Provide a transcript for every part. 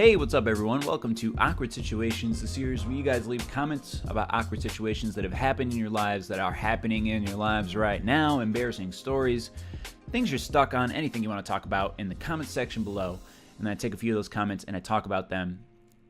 Hey, what's up everyone? Welcome to Awkward Situations, the series where you guys leave comments about awkward situations that have happened in your lives, that are happening in your lives right now, embarrassing stories, things you're stuck on, anything you want to talk about in the comments section below. And then I take a few of those comments and I talk about them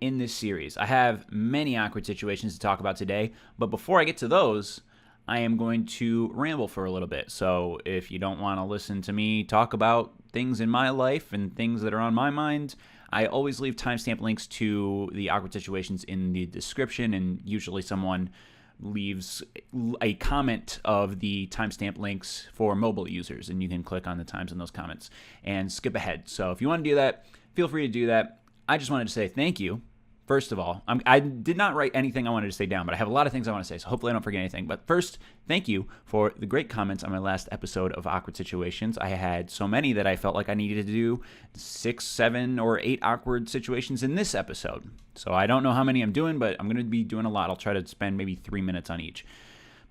in this series. I have many awkward situations to talk about today, but before I get to those, I am going to ramble for a little bit. So if you don't want to listen to me talk about things in my life and things that are on my mind, I always leave timestamp links to the awkward situations in the description, and usually someone leaves a comment of the timestamp links for mobile users, and you can click on the times in those comments and skip ahead. So if you want to do that, feel free to do that. I just wanted to say thank you. First of all, I did not write anything I wanted to say down, but I have a lot of things I want to say, so hopefully I don't forget anything. But first, thank you for the great comments on my last episode of Awkward Situations. I had so many that I felt like I needed to do 6, 7, or 8 awkward situations in this episode. So I don't know how many I'm doing, but I'm going to be doing a lot. I'll try to spend maybe 3 minutes on each.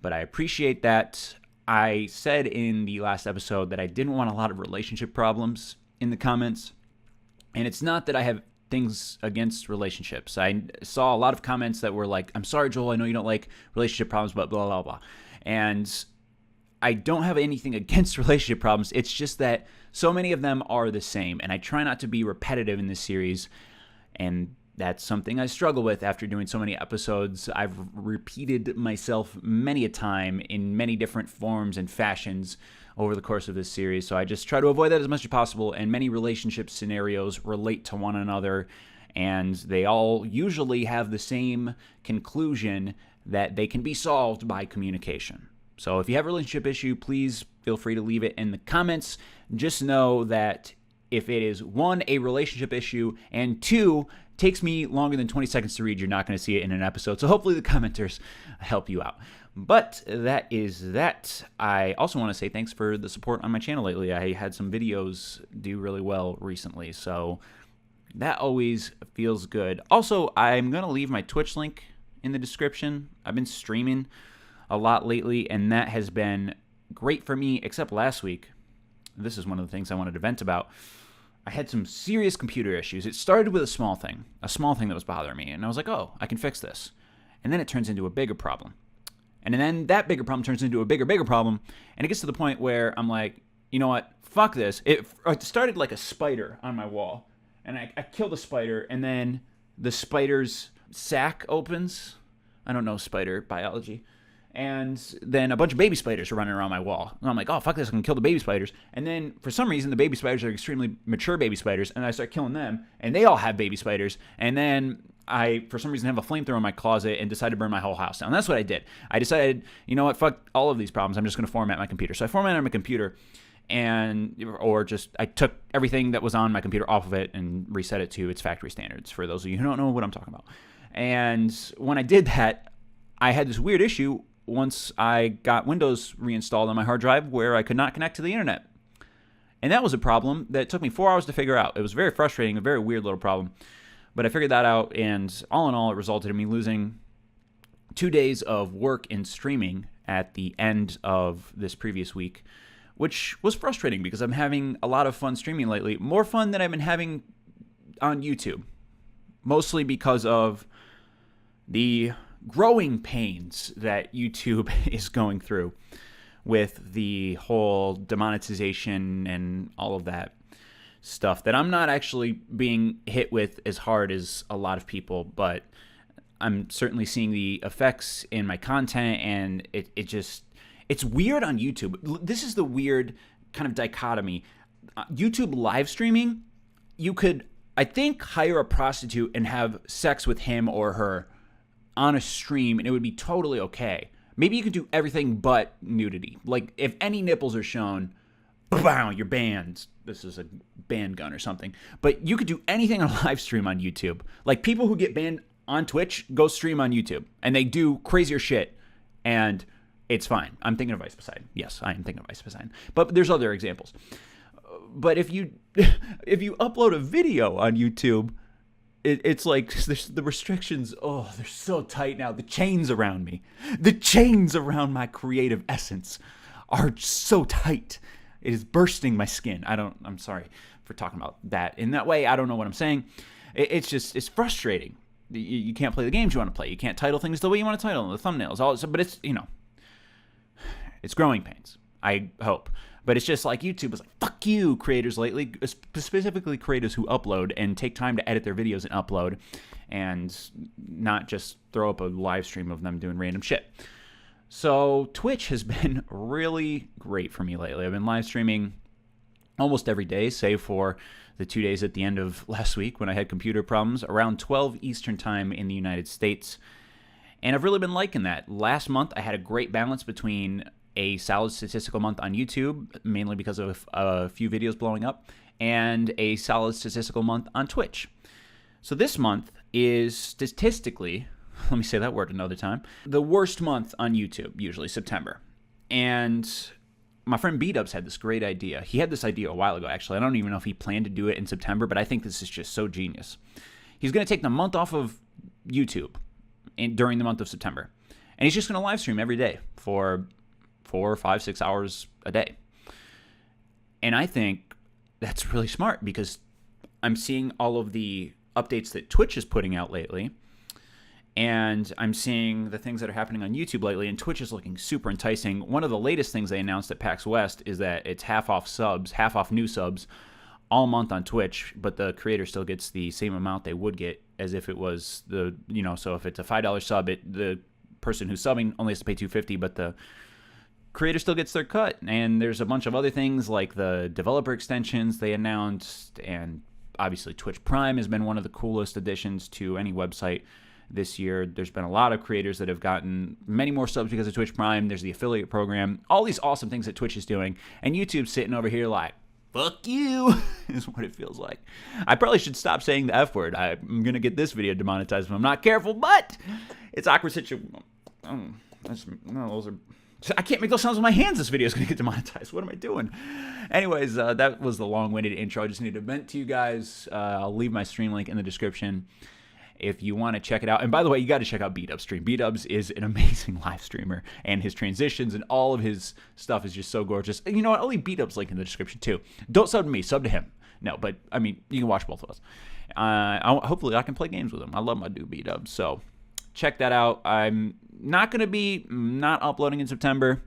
But I appreciate that. I said in the last episode that I didn't want a lot of relationship problems in the comments. And it's not that I have things against relationships. I saw a lot of comments that were like, I'm sorry, Joel, I know you don't like relationship problems, but blah, blah, blah. And I don't have anything against relationship problems. It's just that so many of them are the same. And I try not to be repetitive in this series. And that's something I struggle with after doing so many episodes. I've repeated myself many a time in many different forms and fashions over the course of this series, so I just try to avoid that as much as possible, and many relationship scenarios relate to one another, and they all usually have the same conclusion that they can be solved by communication. So if you have a relationship issue, please feel free to leave it in the comments. Just know that if it is 1, a relationship issue, and 2, takes me longer than 20 seconds to read, you're not going to see it in an episode. So hopefully the commenters help you out. But that is that. I also want to say thanks for the support on my channel lately. I had some videos do really well recently, so that always feels good. Also, I'm going to leave my Twitch link in the description. I've been streaming a lot lately, and that has been great for me, except last week. This is one of the things I wanted to vent about. I had some serious computer issues. It started with a small thing that was bothering me, and I was like, oh, I can fix this. And then it turns into a bigger problem. And then that bigger problem turns into a bigger problem, and it gets to the point where I'm like, you know what, fuck this. It started like a spider on my wall, and I killed the spider, and then the spider's sac opens. I don't know spider biology. And then a bunch of baby spiders are running around my wall. And I'm like, oh, fuck this, I can kill the baby spiders. And then for some reason, the baby spiders are extremely mature baby spiders, and I start killing them, and they all have baby spiders. And then I, for some reason, have a flamethrower in my closet and decide to burn my whole house down. That's what I did. I decided, you know what, fuck all of these problems. I'm just going to format my computer. So I formatted my computer, I took everything that was on my computer off of it and reset it to its factory standards, for those of you who don't know what I'm talking about. And when I did that, I had this weird issue once I got Windows reinstalled on my hard drive where I could not connect to the internet. And that was a problem that took me 4 hours to figure out. It was very frustrating, a very weird little problem. But I figured that out, and all in all, it resulted in me losing 2 days of work in streaming at the end of this previous week, which was frustrating because I'm having a lot of fun streaming lately. More fun than I've been having on YouTube. Mostly because of the growing pains that YouTube is going through with the whole demonetization and all of that stuff that I'm not actually being hit with as hard as a lot of people, but I'm certainly seeing the effects in my content, and it's weird on YouTube. This is the weird kind of dichotomy. YouTube live streaming, you could, I think, hire a prostitute and have sex with him or her on a stream, and it would be totally okay. Maybe you could do everything but nudity. Like, if any nipples are shown, bow, you're banned. This is a ban gun or something. But you could do anything on a live stream on YouTube. Like, people who get banned on Twitch go stream on YouTube, and they do crazier shit, and it's fine. I'm thinking of Vice Poseidon. Yes, I am thinking of Vice Poseidon. But there's other examples. But if you upload a video on YouTube, it's like the restrictions, oh, they're so tight now. The chains around me, the chains around my creative essence are so tight. It is bursting my skin. I'm sorry for talking about that in that way. I don't know what I'm saying. It's frustrating. You can't play the games you want to play. You can't title things the way you want to title them, the thumbnails, all. But it's, it's growing pains, I hope. But it's just like YouTube was like, fuck you, creators lately, specifically creators who upload and take time to edit their videos and upload and not just throw up a live stream of them doing random shit. So Twitch has been really great for me lately. I've been live streaming almost every day, save for the 2 days at the end of last week when I had computer problems, around 12 Eastern time in the United States. And I've really been liking that. Last month, I had a great balance between a solid statistical month on YouTube, mainly because of a few videos blowing up, and a solid statistical month on Twitch. So this month is statistically, let me say that word another time, the worst month on YouTube, usually September. And my friend B-Dubs had this great idea. He had this idea a while ago, actually. I don't even know if he planned to do it in September, but I think this is just so genius. He's going to take the month off of YouTube during the month of September. And he's just going to live stream every day for 4, 5, 6 hours a day. And I think that's really smart because I'm seeing all of the updates that Twitch is putting out lately. And I'm seeing the things that are happening on YouTube lately, and Twitch is looking super enticing. One of the latest things they announced at PAX West is that it's half off new subs all month on Twitch, but the creator still gets the same amount they would get as if it was so if it's a $5 sub, the person who's subbing only has to pay $2.50, but the creator still gets their cut. And there's a bunch of other things like the developer extensions they announced, and obviously Twitch Prime has been one of the coolest additions to any website this year. There's been a lot of creators that have gotten many more subs because of Twitch Prime. There's the affiliate program, all these awesome things that Twitch is doing, and YouTube's sitting over here like, fuck you, is what it feels like. I probably should stop saying the F word. I'm going to get this video demonetized if I'm not careful, but it's awkward situation. I can't make those sounds with my hands. This video is going to get demonetized. What am I doing? Anyways, that was the long-winded intro. I just need to vent to you guys. I'll leave my stream link in the description if you want to check it out. And by the way, you got to check out B-Dub's stream. B-Dubs is an amazing live streamer, and his transitions and all of his stuff is just so gorgeous. And you know what? I'll leave B-Dub's link in the description too. Don't sub to me, sub to him. No, but I mean, you can watch both of us. Hopefully I can play games with him. I love my dude B-Dubs. So check that out. I'm not going to be not uploading in September,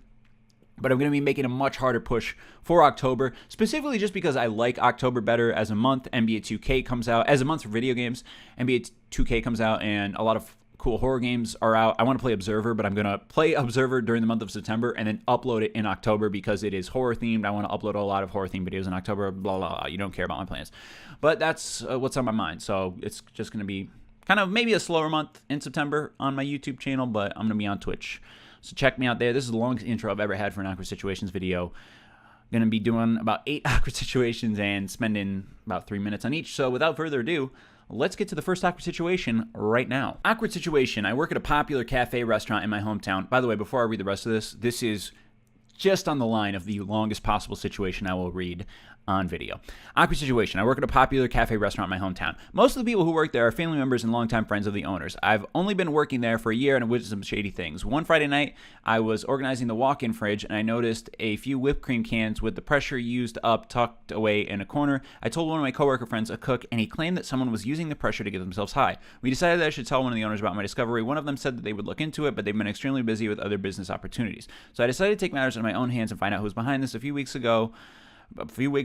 but I'm going to be making a much harder push for October, specifically just because I like October better as a month. NBA 2K comes out as a month for video games. NBA 2K comes out, and a lot of cool horror games are out. I want to play Observer, but I'm going to play Observer during the month of September and then upload it in October because it is horror themed. I want to upload a lot of horror themed videos in October, blah, blah, blah. You don't care about my plans. But that's what's on my mind. So it's just going to be kind of maybe a slower month in September on my YouTube channel, but I'm going to be on Twitch. So check me out there. This is the longest intro I've ever had for an Awkward Situations video. I'm going to be doing about 8 awkward situations and spending about 3 minutes on each. So without further ado, let's get to the first awkward situation right now. Awkward situation. I work at a popular cafe restaurant in my hometown. By the way, before I read the rest of this is just on the line of the longest possible situation I will read on video. Awkward situation. I work at a popular cafe restaurant in my hometown. Most of the people who work there are family members and longtime friends of the owners. I've only been working there for a year and I've witnessed some shady things. One Friday night, I was organizing the walk-in fridge and I noticed a few whipped cream cans with the pressure used up tucked away in a corner. I told one of my coworker friends, a cook, and he claimed that someone was using the pressure to get themselves high. We decided that I should tell one of the owners about my discovery. One of them said that they would look into it, but they've been extremely busy with other business opportunities. So I decided to take matters into my own hands and find out who was behind this. A few weeks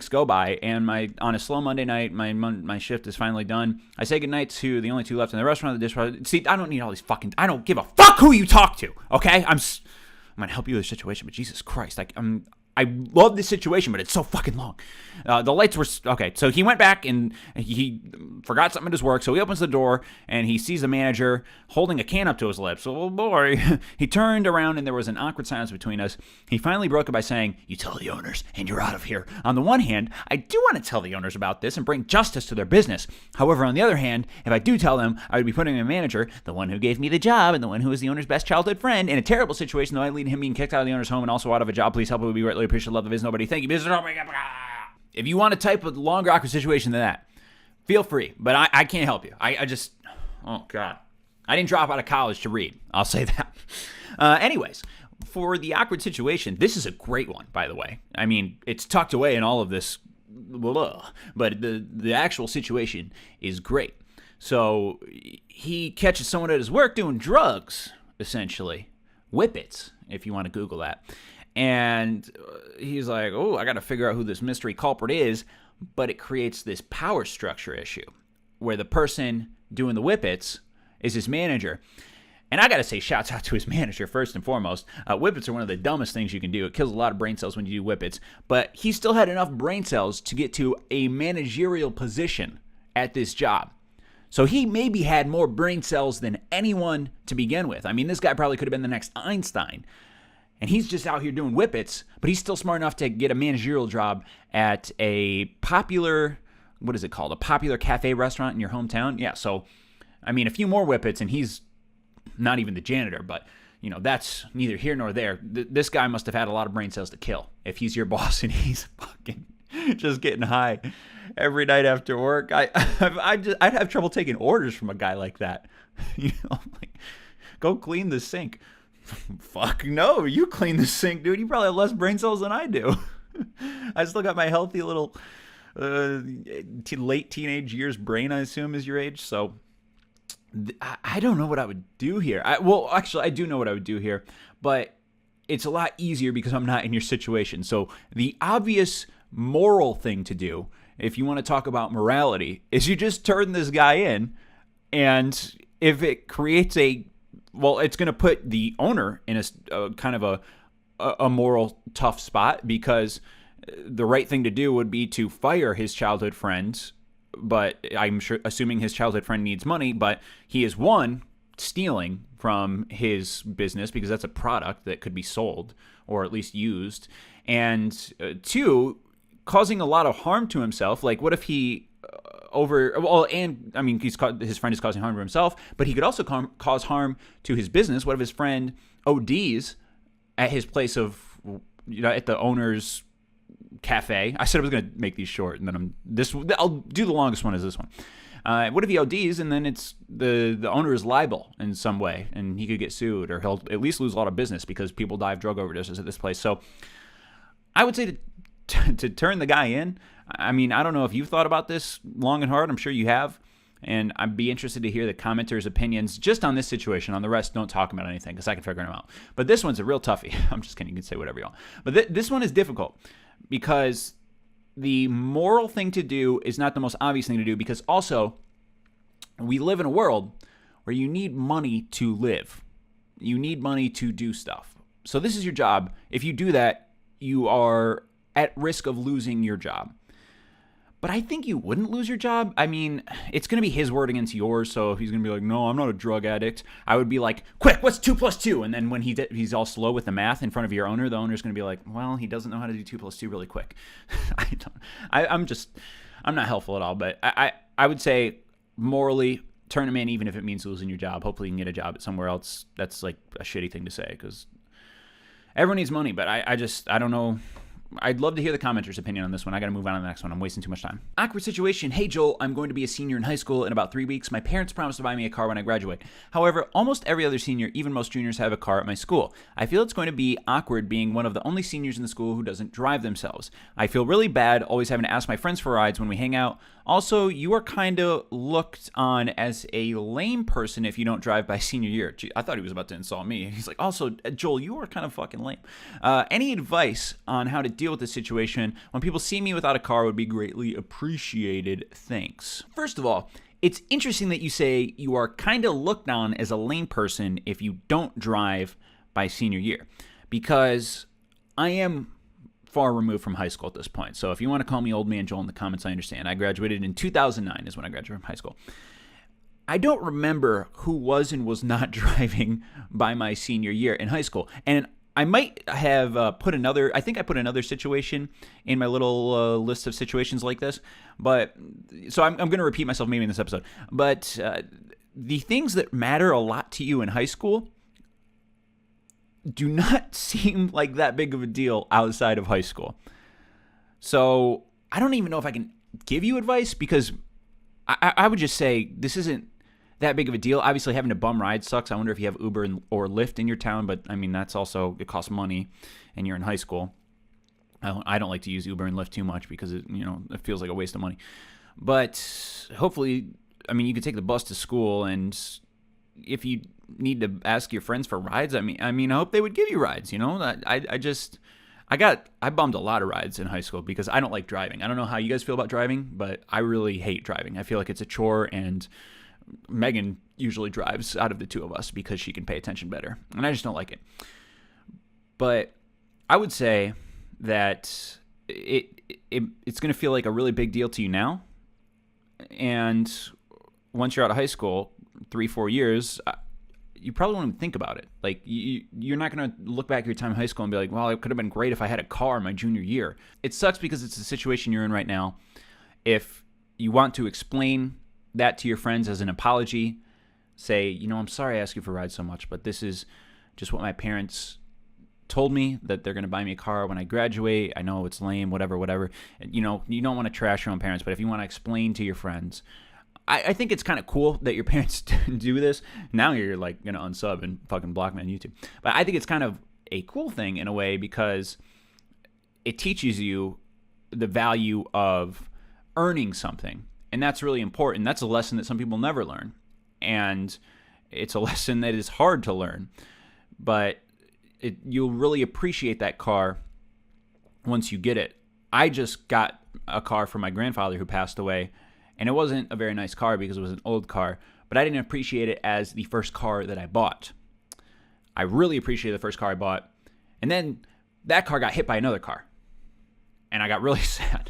go by, and on a slow Monday night, my shift is finally done. I say goodnight to the only two left in the restaurant. The dishwasher. See, I don't need all these I don't give a fuck who you talk to. Okay, I'm gonna help you with the situation, but Jesus Christ, I love this situation, but it's so fucking long. The lights were... Okay, so he went back and he forgot something at his work, so he opens the door and he sees the manager holding a can up to his lips. Oh, boy. He turned around and there was an awkward silence between us. He finally broke it by saying, "You tell the owners and you're out of here." On the one hand, I do want to tell the owners about this and bring justice to their business. However, on the other hand, if I do tell them, I would be putting my manager, the one who gave me the job and the one who is the owner's best childhood friend, in a terrible situation, though I lead him being kicked out of the owner's home and also out of a job. Please help. It would be greatly appreciated. Love the biz. Nobody. Thank you. If you want to type a longer awkward situation than that, feel free. But I can't help you. I just... Oh, God. I didn't drop out of college to read. I'll say that. Anyways, for the awkward situation, this is a great one, by the way. I mean, it's tucked away in all of this, but the actual situation is great. So he catches someone at his work doing drugs, essentially. Whippets, if you want to Google that. And he's like, oh, I got to figure out who this mystery culprit is. But it creates this power structure issue where the person doing the whippets is his manager. And I got to say, shouts out to his manager first and foremost. Whippets are one of the dumbest things you can do. It kills a lot of brain cells when you do whippets. But he still had enough brain cells to get to a managerial position at this job. So he maybe had more brain cells than anyone to begin with. I mean, this guy probably could have been the next Einstein. And he's just out here doing whippets, but he's still smart enough to get a managerial job at a popular, what is it called? A popular cafe restaurant in your hometown? Yeah, so, I mean, a few more whippets, and he's not even the janitor, but, you know, that's neither here nor there. This guy must have had a lot of brain cells to kill if he's your boss and he's fucking just getting high every night after work. I'd have trouble taking orders from a guy like that. You know, like, go clean the sink. Fuck no, you clean the sink, dude. You probably have less brain cells than I do. I still got my healthy little late teenage years brain, I assume, is your age. So I don't know what I would do here. Well, actually, I do know what I would do here, but it's a lot easier because I'm not in your situation. So the obvious moral thing to do, if you want to talk about morality, is you just turn this guy in, and if it creates it's going to put the owner in a kind of a moral tough spot, because the right thing to do would be to fire his childhood friend. But I'm assuming his childhood friend needs money, but he is, one, stealing from his business because that's a product that could be sold or at least used, and two, causing a lot of harm to himself. Like, what if he his friend is causing harm to himself, but he could also cause harm to his business. What if his friend ODs at his place of, at the owner's cafe? I said I was going to make these short, and then I'll do the longest one as this one. What if he ODs and then it's the owner is liable in some way, and he could get sued, or he'll at least lose a lot of business because people die of drug overdoses at this place. So I would say to turn the guy in. I mean, I don't know if you've thought about this long and hard. I'm sure you have. And I'd be interested to hear the commenters' opinions just on this situation. On the rest, don't talk about anything because I can figure them out. But this one's a real toughie. I'm just kidding. You can say whatever you want. But this one is difficult because the moral thing to do is not the most obvious thing to do, because also we live in a world where you need money to live. You need money to do stuff. So this is your job. If you do that, you are at risk of losing your job. But I think you wouldn't lose your job. I mean, it's going to be his word against yours. So if he's going to be like, no, I'm not a drug addict, I would be like, quick, what's 2 + 2? And then when he's all slow with the math in front of your owner, the owner's going to be like, well, he doesn't know how to do 2 + 2 really quick. I'm not helpful at all. But I would say morally, turn him in, even if it means losing your job. Hopefully you can get a job at somewhere else. That's like a shitty thing to say because everyone needs money. But I don't know. I'd love to hear the commenters' opinion on this one. I got to move on to the next one. I'm wasting too much time. Awkward situation. Hey, Joel, I'm going to be a senior in high school in about 3 weeks. My parents promised to buy me a car when I graduate. However, almost every other senior, even most juniors, have a car at my school. I feel it's going to be awkward being one of the only seniors in the school who doesn't drive themselves. I feel really bad always having to ask my friends for rides when we hang out. Also, you are kind of looked on as a lame person if you don't drive by senior year. Gee, I thought he was about to insult me. He's like, also, Joel, you are kind of fucking lame. Any advice on how to deal with this situation when people see me without a car would be greatly appreciated. Thanks. First of all, it's interesting that you say you are kind of looked on as a lame person if you don't drive by senior year, because I am far removed from high school at this point. So if you want to call me old man Joel in the comments, I understand. I graduated in 2009 is when I graduated from high school. I don't remember who was and was not driving by my senior year in high school. And I might have put another situation in my little list of situations like this. But so I'm going to repeat myself maybe in this episode. But the things that matter a lot to you in high school do not seem like that big of a deal outside of high school. So I don't even know if I can give you advice, because I would just say this isn't that big of a deal. Obviously, having a bum ride sucks. I wonder if you have Uber or Lyft in your town, but I mean, that's also, it costs money and you're in high school. I don't like to use Uber and Lyft too much because it feels like a waste of money. But hopefully I mean, you could take the bus to school, and if you need to ask your friends for rides, I mean, I hope they would give you rides, you know? I bummed a lot of rides in high school because I don't like driving. I don't know how you guys feel about driving, but I really hate driving. I feel like it's a chore, and Megan usually drives out of the two of us because she can pay attention better, and I just don't like it. But I would say that it's going to feel like a really big deal to you now, and once you're out of high school, 3-4 years, you probably won't even think about it. Like, you're not going to look back at your time in high school and be like, well, it could have been great if I had a car my junior year. It sucks because it's the situation you're in right now. If you want to explain that to your friends as an apology, say, you know, I'm sorry I asked you for rides so much, but this is just what my parents told me, that they're going to buy me a car when I graduate. I know it's lame, whatever. You know, you don't want to trash your own parents, but if you want to explain to your friends, I think it's kind of cool that your parents do this. Now you're like going to unsub and fucking block me on YouTube. But I think it's kind of a cool thing in a way because it teaches you the value of earning something. And that's really important. That's a lesson that some people never learn. And it's a lesson that is hard to learn. But you'll really appreciate that car once you get it. I just got a car from my grandfather who passed away. And it wasn't a very nice car because it was an old car, but I didn't appreciate it as the first car that I bought. I really appreciated the first car I bought. And then that car got hit by another car. And I got really sad.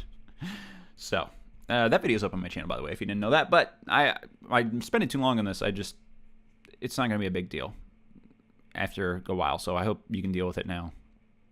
So, that video's up on my channel, by the way, if you didn't know that. But I'm spending too long on this. It's not going to be a big deal after a while. So I hope you can deal with it now.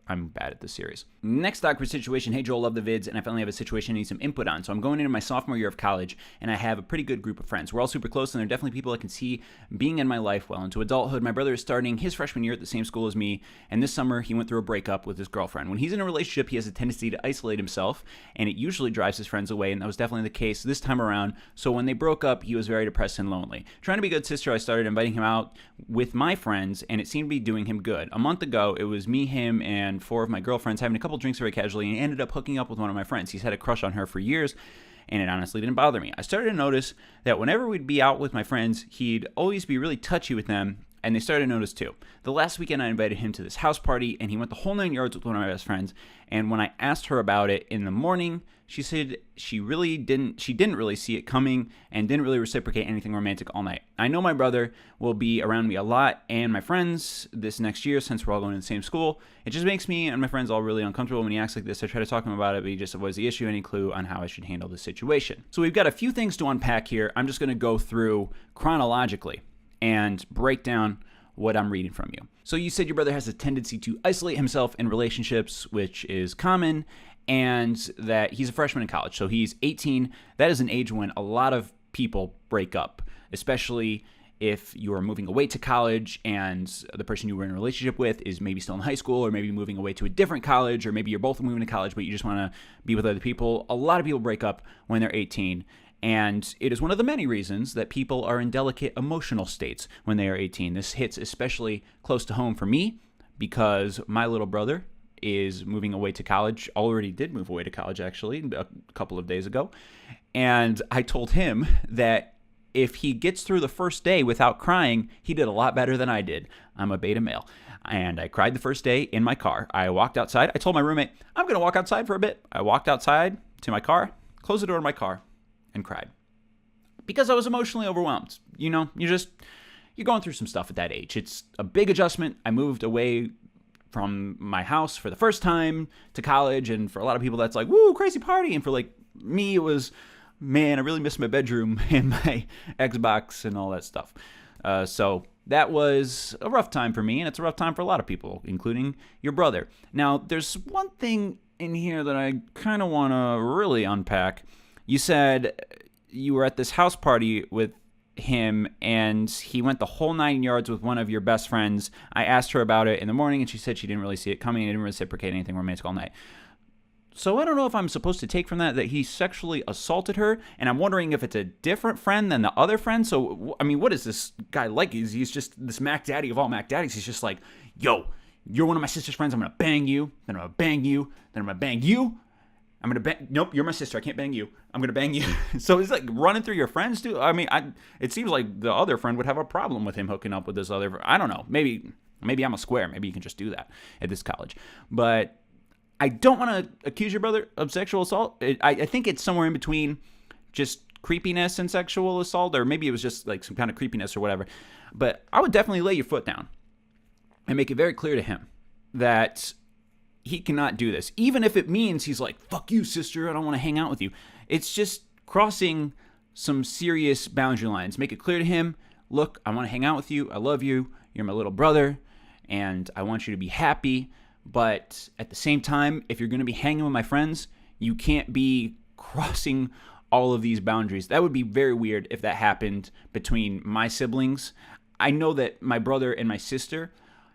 I'm bad at this series. Next awkward situation. Hey Joel, love the vids, and I finally have a situation I need some input on. So I'm going into my sophomore year of college, and I have a pretty good group of friends. We're all super close, and they're definitely people I can see being in my life well into adulthood. My brother is starting his freshman year at the same school as me, and this summer he went through a breakup with his girlfriend. When he's in a relationship, he has a tendency to isolate himself, and it usually drives his friends away, and that was definitely the case this time around. So when they broke up, he was very depressed and lonely. Trying to be a good sister, I started inviting him out with my friends, and it seemed to be doing him good. A month ago, it was me, him, and 4 of my girlfriends having a couple drinks very casually, and he ended up hooking up with one of my friends. He's had a crush on her for years, and it honestly didn't bother me. I started to notice that whenever we'd be out with my friends, he'd always be really touchy with them, and they started to notice too. The last weekend, I invited him to this house party, and he went the whole 9 yards with one of my best friends, and when I asked her about it in the morning, she said she didn't really see it coming and didn't really reciprocate anything romantic all night. I know my brother will be around me a lot and my friends this next year since we're all going to the same school. It just makes me and my friends all really uncomfortable when he acts like this. I try to talk to him about it, but he just avoids the issue. Any clue on how I should handle the situation? So we've got a few things to unpack here. I'm just going to go through chronologically and break down what I'm reading from you. So you said your brother has a tendency to isolate himself in relationships, which is common, and that he's a freshman in college. So he's 18. That is an age when a lot of people break up, especially if you are moving away to college and the person you were in a relationship with is maybe still in high school, or maybe moving away to a different college, or maybe you're both moving to college, but you just want to be with other people. A lot of people break up when they're 18. And it is one of the many reasons that people are in delicate emotional states when they are 18. This hits especially close to home for me because my little brother is moving away to college, already did move away to college actually a couple of days ago. And I told him that if he gets through the first day without crying, he did a lot better than I did. I'm a beta male. And I cried the first day in my car. I walked outside. I told my roommate, I'm going to walk outside for a bit. I walked outside to my car, closed the door of my car, and cried. Because I was emotionally overwhelmed. You know, you're going through some stuff at that age. It's a big adjustment. I moved away from my house for the first time to college, and for a lot of people that's like, woo, crazy party. And for like me, it was, man, I really miss my bedroom and my Xbox and all that stuff. So that was a rough time for me, and it's a rough time for a lot of people, including your brother. Now, there's one thing in here that I kind of want to really unpack. You said you were at this house party with him, and he went the whole 9 yards with one of your best friends. I asked her about it in the morning, and she said she didn't really see it coming and didn't reciprocate anything romantic all night. So I don't know if I'm supposed to take from that he sexually assaulted her, and I'm wondering if it's a different friend than the other friend. So, I mean, what is this guy like? He's just this Mac Daddy of all Mac Daddies. He's just like, yo, you're one of my sister's friends. I'm going to bang you, then I'm going to bang you, then I'm going to bang you. I'm going to bang. Nope, you're my sister. I can't bang you. I'm going to bang you. So it's like running through your friends too. I mean, it seems like the other friend would have a problem with him hooking up with this other. I don't know. Maybe I'm a square. Maybe you can just do that at this college. But I don't want to accuse your brother of sexual assault. I think it's somewhere in between just creepiness and sexual assault, or maybe it was just like some kind of creepiness or whatever. But I would definitely lay your foot down and make it very clear to him that he cannot do this. Even if it means he's like, fuck you, sister, I don't want to hang out with you. It's just crossing some serious boundary lines. Make it clear to him, look, I want to hang out with you. I love you. You're my little brother, and I want you to be happy. But at the same time, if you're going to be hanging with my friends, you can't be crossing all of these boundaries. That would be very weird if that happened between my siblings. I know that my brother and my sister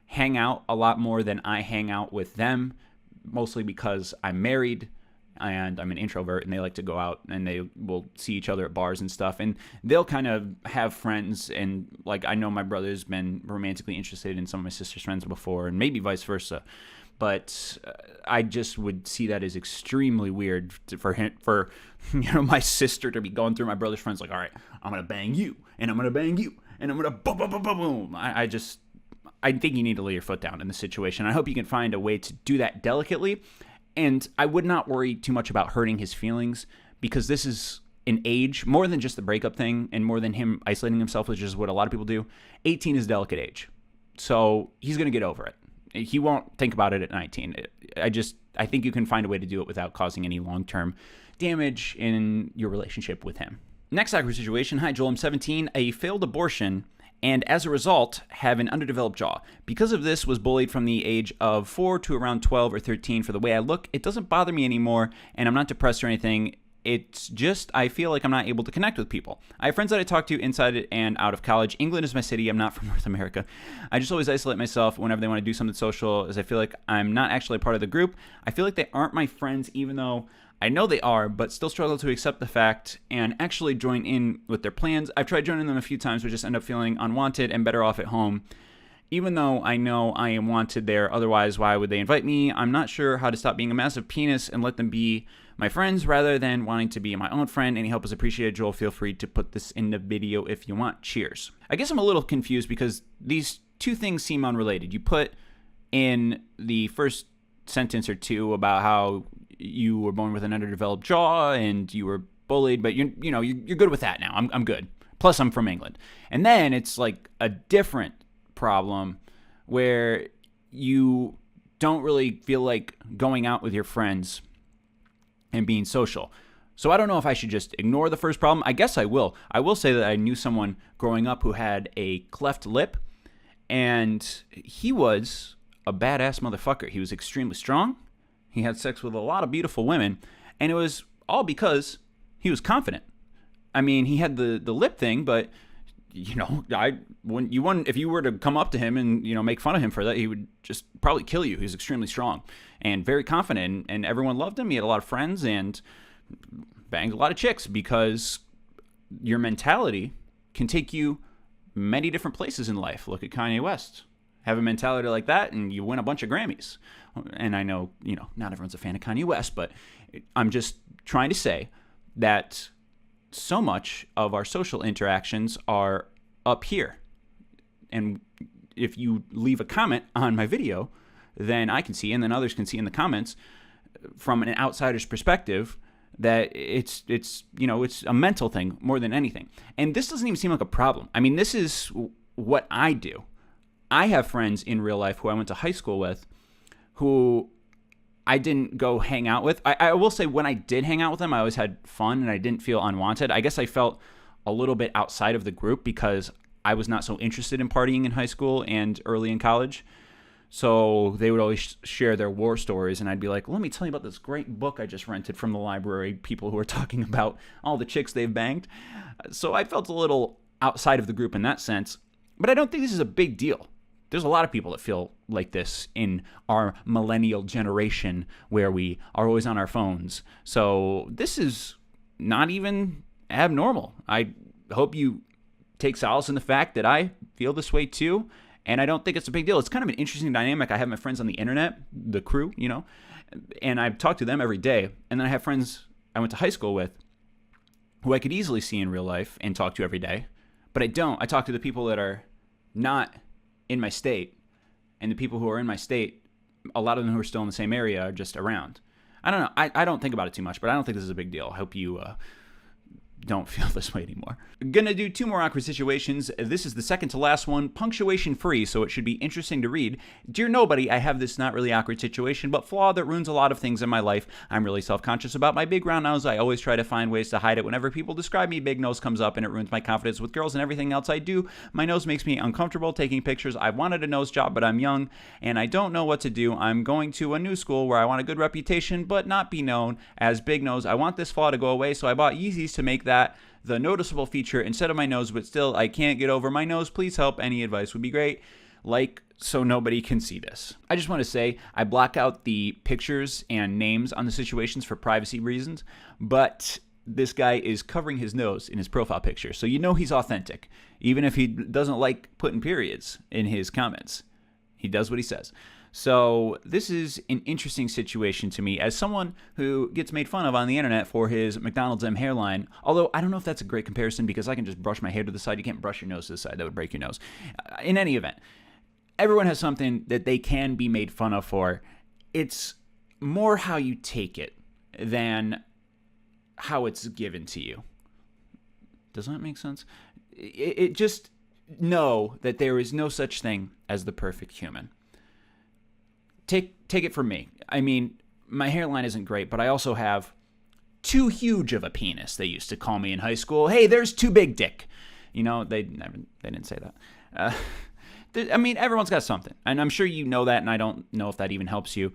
hang out a lot more than I hang out with them, mostly because I'm married and I'm an introvert, and they like to go out and they will see each other at bars and stuff, and they'll kind of have friends, and like I know my brother's been romantically interested in some of my sister's friends before, and maybe vice versa. But I just would see that as extremely weird for my sister to be going through my brother's friends like, all right, I'm gonna bang you, and I'm gonna bang you, and I'm gonna boom, boom, boom, boom, boom. I think you need to lay your foot down in this situation. I hope you can find a way to do that delicately. And I would not worry too much about hurting his feelings, because this is an age, more than just the breakup thing and more than him isolating himself, which is what a lot of people do. 18 is a delicate age. So he's going to get over it. He won't think about it at 19. I think you can find a way to do it without causing any long-term damage in your relationship with him. Next awkward situation. Hi, Joel. I'm 17, a failed abortion, and as a result, have an underdeveloped jaw. Because of this, was bullied from the age of 4 to around 12 or 13 for the way I look. It doesn't bother me anymore, and I'm not depressed or anything. It's just I feel like I'm not able to connect with people. I have friends that I talk to inside and out of college. England is my city. I'm not from North America. I just always isolate myself whenever they want to do something social, as I feel like I'm not actually a part of the group. I feel like they aren't my friends, even though I know they are, but still struggle to accept the fact and actually join in with their plans. I've tried joining them a few times, but just end up feeling unwanted and better off at home. Even though I know I am wanted there, otherwise why would they invite me? I'm not sure how to stop being a massive penis and let them be my friends rather than wanting to be my own friend. Any help is appreciated. Joel, feel free to put this in the video if you want. Cheers. I guess I'm a little confused because these two things seem unrelated. You put in the first sentence or two about how you were born with an underdeveloped jaw and you were bullied, but you're good with that now. I'm good. Plus, I'm from England. And then it's like a different problem where you don't really feel like going out with your friends and being social. So I don't know if I should just ignore the first problem. I guess I will. I will say that I knew someone growing up who had a cleft lip, and he was a badass motherfucker. He was extremely strong. He had sex with a lot of beautiful women, and it was all because he was confident. I mean, he had the lip thing, but if you were to come up to him and make fun of him for that, he would just probably kill you. He was extremely strong and very confident, and everyone loved him. He had a lot of friends and banged a lot of chicks, because your mentality can take you many different places in life. Look at Kanye West. Have a mentality like that, and you win a bunch of Grammys. And I know, not everyone's a fan of Kanye West, but I'm just trying to say that so much of our social interactions are up here. And if you leave a comment on my video, then I can see, and then others can see in the comments from an outsider's perspective, that it's a mental thing more than anything. And this doesn't even seem like a problem. I mean, this is what I do. I have friends in real life who I went to high school with who I didn't go hang out with. I will say, when I did hang out with them, I always had fun and I didn't feel unwanted. I guess I felt a little bit outside of the group because I was not so interested in partying in high school and early in college. So they would always share their war stories, and I'd be like, let me tell you about this great book I just rented from the library, people who are talking about all the chicks they've banged. So I felt a little outside of the group in that sense, but I don't think this is a big deal. There's a lot of people that feel like this in our millennial generation, where we are always on our phones. So this is not even abnormal. I hope you take solace in the fact that I feel this way too, And I don't think it's a big deal. It's kind of an interesting dynamic. I have my friends on the internet, the crew, and I talk to them every day. And then I have friends I went to high school with who I could easily see in real life and talk to every day. But I don't. I talk to the people that are not in my state. And the people who are in my state, a lot of them who are still in the same area are just around. I don't know. I don't think about it too much, but I don't think this is a big deal. I hope you don't feel this way anymore. Gonna do 2 more awkward situations. This is the second to last one, punctuation free, so it should be interesting to read. Dear Nobody, I have this not really awkward situation, but flaw that ruins a lot of things in my life. I'm really self-conscious about my big round nose. I always try to find ways to hide it. Whenever people describe me, big nose comes up and it ruins my confidence with girls and everything else I do. My nose makes me uncomfortable taking pictures. I wanted a nose job, but I'm young and I don't know what to do. I'm going to a new school where I want a good reputation, but not be known as big nose. I want this flaw to go away, so I bought Yeezys to make that the noticeable feature instead of my nose, but still I can't get over my nose. Please help. Any advice would be great. So nobody can see this. I just want to say I block out the pictures and names on the situations for privacy reasons, but this guy is covering his nose in his profile picture, so he's authentic, even if he doesn't like putting periods in his comments. He does what he says. So this is an interesting situation to me as someone who gets made fun of on the internet for his McDonald's M hairline. Although I don't know if that's a great comparison because I can just brush my hair to the side. You can't brush your nose to the side. That would break your nose. In any event, everyone has something that they can be made fun of for. It's more how you take it than how it's given to you. Does that make sense? It just know that there is no such thing as the perfect human. Take it from me. I mean, my hairline isn't great, but I also have too huge of a penis. They used to call me in high school, hey, there's too big dick. They didn't say that. I mean, everyone's got something. And I'm sure you know that, and I don't know if that even helps you.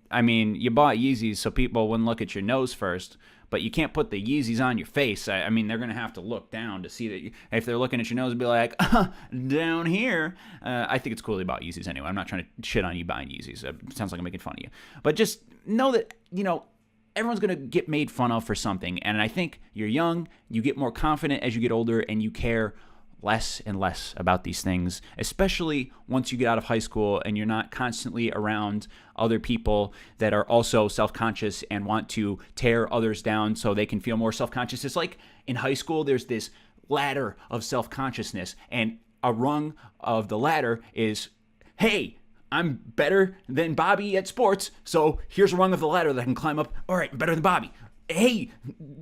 I mean, you bought Yeezys so people wouldn't look at your nose first, but you can't put the Yeezys on your face. I mean, they're going to have to look down to see that. If they're looking at your nose, and be like, down here. I think it's cool they bought Yeezys anyway. I'm not trying to shit on you buying Yeezys. It sounds like I'm making fun of you. But just know that, everyone's going to get made fun of for something. And I think you're young, you get more confident as you get older, and you care less and less about these things, especially once you get out of high school and you're not constantly around other people that are also self-conscious and want to tear others down so they can feel more self-conscious. It's like in high school, there's this ladder of self-consciousness, and a rung of the ladder is, hey, I'm better than Bobby at sports, so here's a rung of the ladder that I can climb up. All right, I'm better than Bobby. Hey,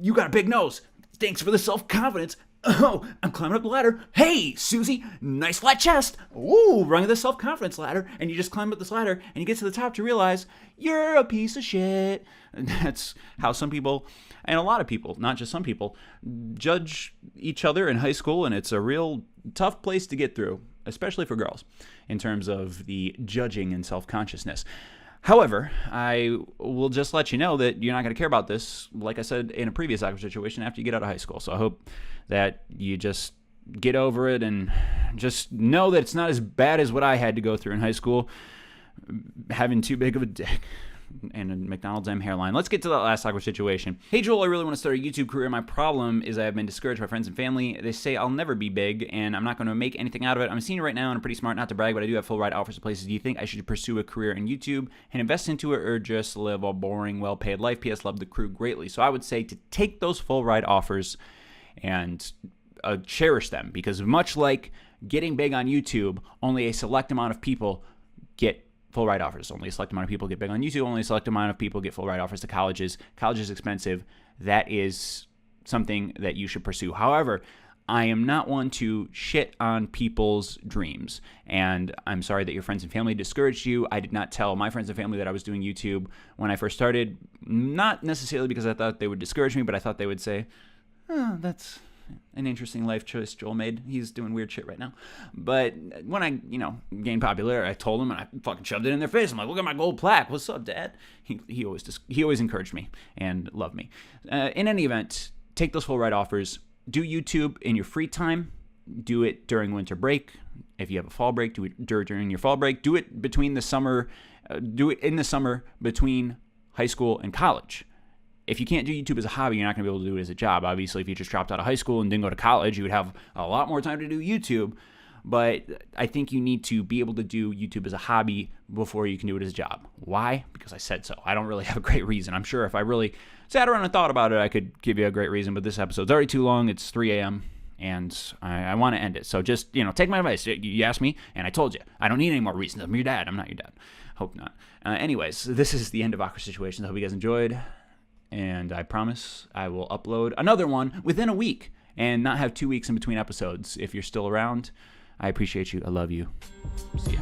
you got a big nose. Thanks for the self-confidence. Oh, I'm climbing up the ladder. Hey, Susie, nice flat chest. Ooh, rung of the self-confidence ladder. And you just climb up this ladder and you get to the top to realize you're a piece of shit. And that's how some people, and a lot of people, not just some people, judge each other in high school. And it's a real tough place to get through, especially for girls, in terms of the judging and self-consciousness. However, I will just let you know that you're not going to care about this, like I said in a previous awkward situation, after you get out of high school. So I hope that you just get over it and just know that it's not as bad as what I had to go through in high school, having too big of a dick and a McDonald's M hairline. Let's get to that last awkward situation. Hey Joel, I really want to start a YouTube career. My problem is I have been discouraged by friends and family. They say I'll never be big and I'm not going to make anything out of it. I'm a senior right now and I'm pretty smart, not to brag, but I do have full ride offers to places. Do you think I should pursue a career in YouTube and invest into it, or just live a boring, well-paid life? P.S. Love the crew greatly. So I would say to take those full ride offers and cherish them, because much like getting big on YouTube, only a select amount of people get full ride offers. Only a select amount of people get big on YouTube. Only a select amount of people get full ride offers to colleges. College is expensive. That is something that you should pursue. However, I am not one to shit on people's dreams. And I'm sorry that your friends and family discouraged you. I did not tell my friends and family that I was doing YouTube when I first started. Not necessarily because I thought they would discourage me, but I thought they would say, oh, that's an interesting life choice Joel made. He's doing weird shit right now. But when I, gained popularity, I told him and I fucking shoved it in their face. I'm like, look at my gold plaque. What's up, Dad? He always encouraged me and loved me. In any event, take those full ride offers. Do YouTube in your free time. Do it during winter break. If you have a fall break, do it during your fall break. Do it between the summer. Do it in the summer between high school and college. If you can't do YouTube as a hobby, you're not going to be able to do it as a job. Obviously, if you just dropped out of high school and didn't go to college, you would have a lot more time to do YouTube. but I think you need to be able to do YouTube as a hobby before you can do it as a job. Why? Because I said so. I don't really have a great reason. I'm sure if I really sat around and thought about it, I could give you a great reason, but this episode's already too long. It's 3 a.m., and I want to end it. So just, take my advice. You asked me, and I told you. I don't need any more reasons. I'm your dad. I'm not your dad. Hope not. Anyways, this is the end of Awkward Situations. I hope you guys enjoyed, and I promise I will upload another one within a week and not have 2 weeks in between episodes. If you're still around, I appreciate you. I love you. See ya.